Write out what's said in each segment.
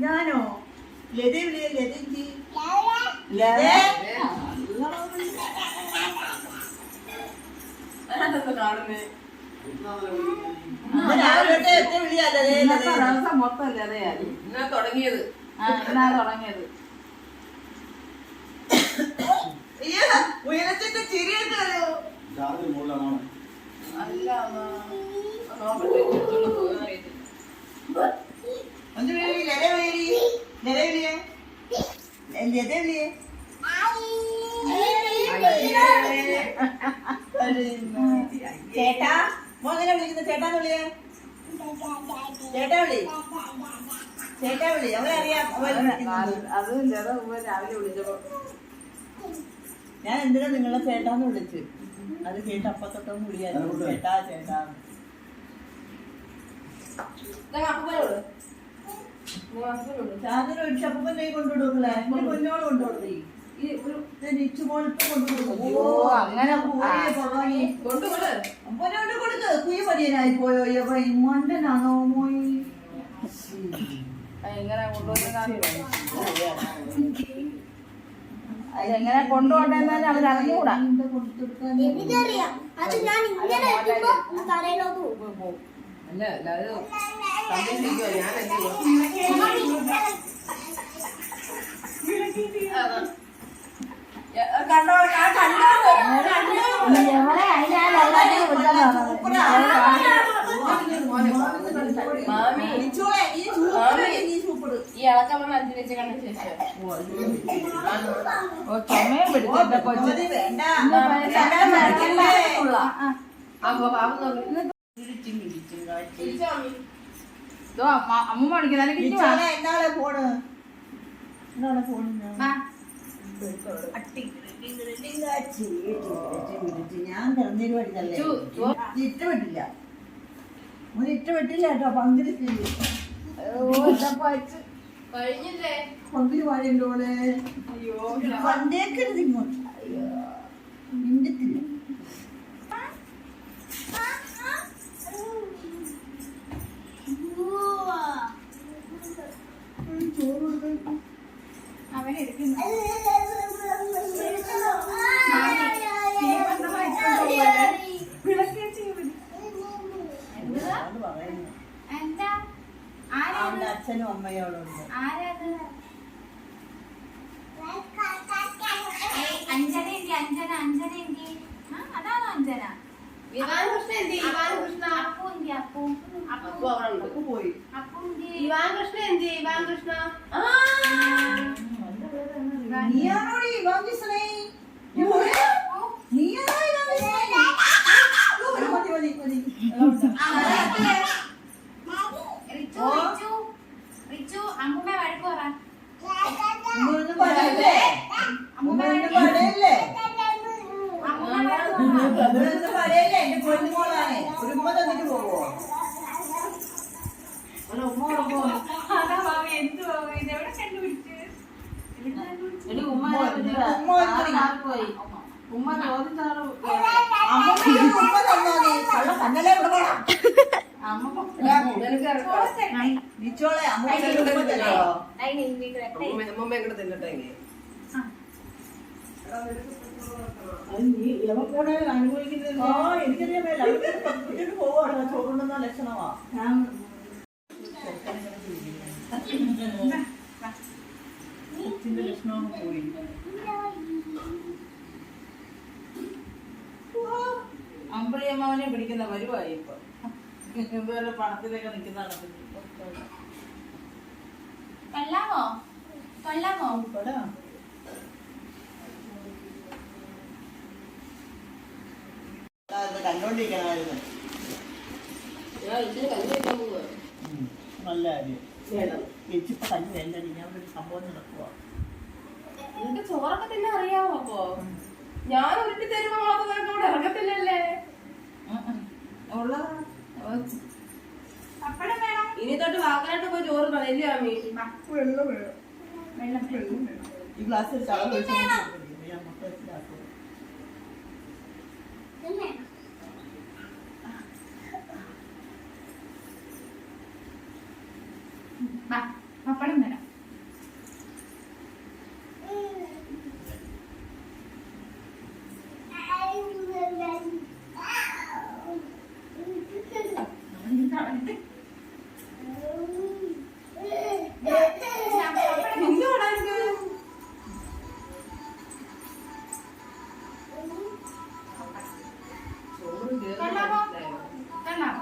ഞാനോ ലതേ വിളിയ ലതേജി മൊത്തം തുടങ്ങിയത് ഉയരത്തിന്റെ ചിരിയൊക്കെയോ ചേട്ടാ മോങ്ങനെ വിളിക്കുന്ന ചേട്ടാന്ന് വിളിയേ ചേട്ടാ വിളി ചേട്ടാ വിളി അവരെ അറിയാം അത് രാവിലെ വിളിച്ചപ്പോ ഞാൻ എന്തിനാ നിങ്ങളെ ചേട്ടാന്ന് വിളിച്ച് അത് കേട്ട് അപ്പ തൊട്ടൊന്നും വിളിയായിരുന്നു ചേട്ടാ ചേട്ടാ ചാർജർ ഒഴിച്ച് അപ്പം കൈ കൊണ്ടുവിടുകളെ പൊന്നോട് കൊണ്ടുകൊടുത്തേ കുഞ്ഞു പതിയനായി പോയോ മണ്ടനാണോ മോയി എങ്ങനെ കൊണ്ടുപോകണ്ടെന്നാൽ അവർ അറിഞ്ഞുകൂടാ. അല്ല അല്ലാതെ സംരക്ഷിക്കുമോ ഈ ഇളക്കം 5 വെച്ച് കണ്ട ശേഷം ചുമയും പിടിച്ചോ കൊച്ചു അമ്മ പഠിക്കുന്നതിന് ഞാൻ കിടന്നൊരു പഠിച്ചല്ലേ ഇഷ്ടപ്പെട്ടില്ല ഇഷ്ടപ്പെട്ടില്ല കേട്ടോ പങ്കിരിച്ചില്ല പങ്കിരി പാടിയോളെ പണ്ടേക്കരുത് ഇങ്ങോട്ട് മിണ്ടത്തില്ല ചോറ് കൊടുക്കും അവനെടുക്കുന്നു അച്ഛനും അമ്മയോടുണ്ട് അഞ്ചന അതാണോ അഞ്ചന അപ്പു പോയി നീയാണോടി ഇവാൻ കൃഷ്ണേ അമ്മൂമ്മ വഴക്ക് പറ എന്റെ പൊന്നുമോളാണ് ഒരു ഉമ്മ തന്നിട്ട് പോവോ ഇതെവിടെ കണ്ടുപിടിച്ച് ഉമ്മ ചോദിച്ചാറ് നിച്ചോളെ അമ്മ അനുഭവിക്കുന്നത് എനിക്കറിയാൻ പോവാണ് ചോറുണ്ടെന്ന ലക്ഷണമാ ലക്ഷണമാണ് പോയി അമ്പിളിയമ്മാവനെ പിടിക്കുന്ന വരുവായി ഇപ്പൊ വേറെ പണത്തിലൊക്കെ നിൽക്കുന്നതാണ് കണ്ടോണ്ടിരിക്കണമായിരുന്നു നല്ല കാര്യം ചേച്ചിപ്പോ കഞ്ഞി വേണ്ടടി ഞാൻ ഒരു സംഭവം നടക്കുക ചോറൊക്കെ തന്നെ അറിയാമോ അപ്പൊ ഞാൻ ഉരുട്ടി തരുമ്പോ മാത്രം നിനക്ക് ഇവിടെ ഇറങ്ങത്തില്ലല്ലേ. ഉള്ളതാണ്. പപ്പടം വേണം. ഇനി തൊട്ട് വാക്കാനായിട്ട് പോയി ചോറ് പറയില്ല അമ്മി. വെള്ളം വേണം. വെള്ളം വെള്ളം വേണം. ഈ ഗ്ലാസ്സിൽ ചളം ഒഴിച്ച് ഞാൻ മുട്ട വെച്ച് ഗ്ലാസ് പിന്നെ പപ്പടം വേണം. ചോറ് കേറി വെള്ളമോ? വെള്ളം.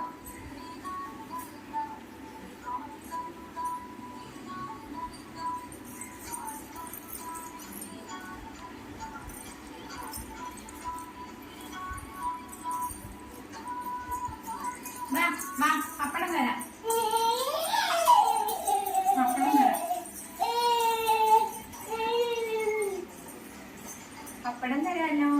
പപ്പടം തരാം. പപ്പടം തരാം. പപ്പടം തരാമല്ലോ.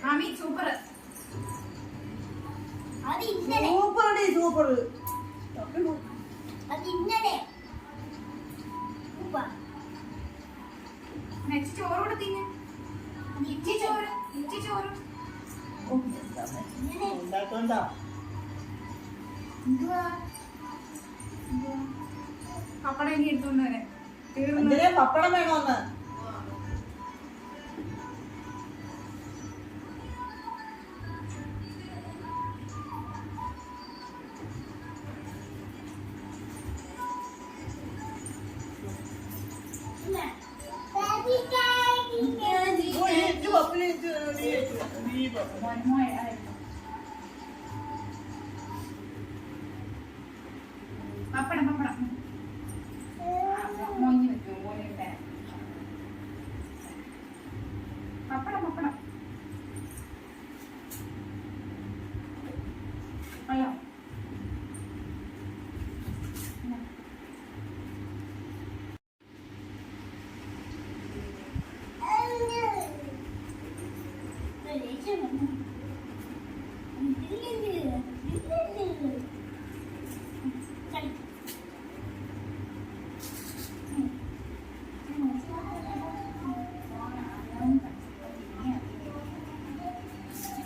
മാമി സൂപ്പർ. സൂപ്പറടി സൂപ്പർ. നെക്സ്റ്റ് ചോറ് കൊടുത്തിന്. ഇച്ചി ചോറ്. ഇച്ചി ചോറ്. ഉണ്ടാക്കണ്ട. എന്തുവാ? പപ്പടം ഇനി എടുത്തോണ്ട് വരാൻ. തീർന്നു. എന്തിനാ പപ്പടം വേണോന്ന്? പപ്പടം പപ്പടം മോഞ്ഞി വെച്ചു. മോഞ്ഞി തരാം. പപ്പടം പപ്പടം. അയ്യോ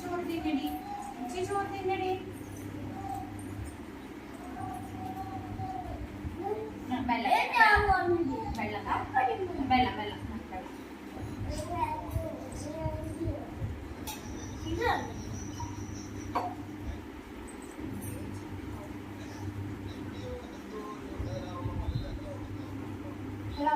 ചോറ് തിന്നടി. ചോറ് തിന്നടി. വെള്ളം വെള്ളം. ഹലോ